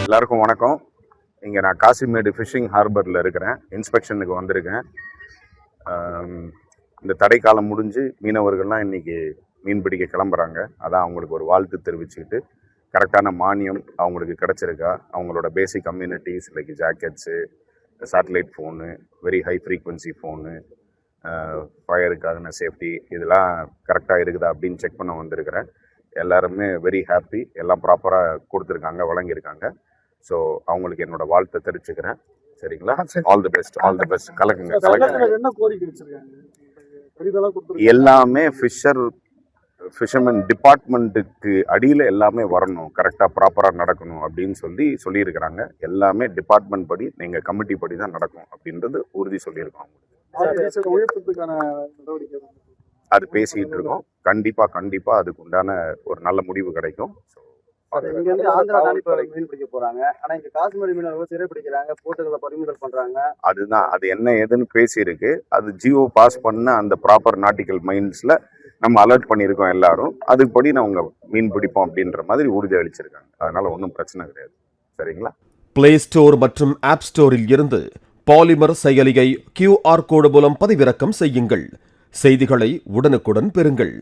எல்லாருக்கும் வணக்கம். இங்கே நான் காசிமேடு ஃபிஷிங் ஹார்பரில் இருக்கிறேன். இன்ஸ்பெக்ஷனுக்கு வந்திருக்கேன். இந்த தடைக்காலம் முடிஞ்சு மீனவர்கள்லாம் இன்றைக்கி மீன் பிடிக்க கிளம்புறாங்க. அதான் அவங்களுக்கு ஒரு வாழ்த்து தெரிவிச்சுக்கிட்டு, கரெக்டான மானியம் அவங்களுக்கு கிடச்சிருக்கா, அவங்களோட basic communities like jackets, satellite phone, very high frequency phone, ஃபயருக்கான சேஃப்டி இதெல்லாம் கரெக்டாக இருக்குதா அப்படின்னு செக் பண்ண வந்திருக்கிறேன். எல்லாருமே வெரி ஹாப்பி, எல்லாம் ப்ராப்பராக கொடுத்துருக்காங்க, வழங்கியிருக்காங்க. ஸோ அவங்களுக்கு என்னோட வாழ்த்தை தெரிவிச்சுக்கிறேன். சரிங்களா? All the best, all the best. கலக்குங்க. எல்லாமே ஃபிஷர்மேன் டிபார்ட்மெண்ட்டுக்கு அடியில் எல்லாமே வரணும், கரெக்டாக ப்ராப்பராக நடக்கணும் அப்படின்னு சொல்லியிருக்கிறாங்க. எல்லாமே டிபார்ட்மெண்ட் படி, நீங்கள் கமிட்டி படி தான் நடக்கும் அப்படின்றது உறுதி சொல்லியிருக்கோம். அது பேசிக்கிட்டு இருக்கோம். கண்டிப்பாக அதுக்கு உண்டான ஒரு நல்ல முடிவு கிடைக்கும். அதுதான், அது என்ன ஏதுன்னு பேசியிருக்கு. அது ஜியோ பாஸ் பண்ண அந்த ப்ராப்பர் நாட்டிக்கல் மைண்ட்ஸ்ல நம்ம அலர்ட் பண்ணியிருக்கோம் எல்லாரும். அதுபடி நாங்க மீன் பிடிப்போம் அப்படின்ற மாதிரி உறுதி அளிச்சிருக்காங்க. அதனால ஒன்றும் பிரச்சனை கிடையாது. சரிங்களா? பிளே ஸ்டோர் மற்றும் ஆப் ஸ்டோரில் இருந்து பாலிமர் செயலியை QR கோடு மூலம் பதிவிறக்கம் செய்யுங்கள். செய்திகளை உடனுக்குடன் பெறுங்கள்.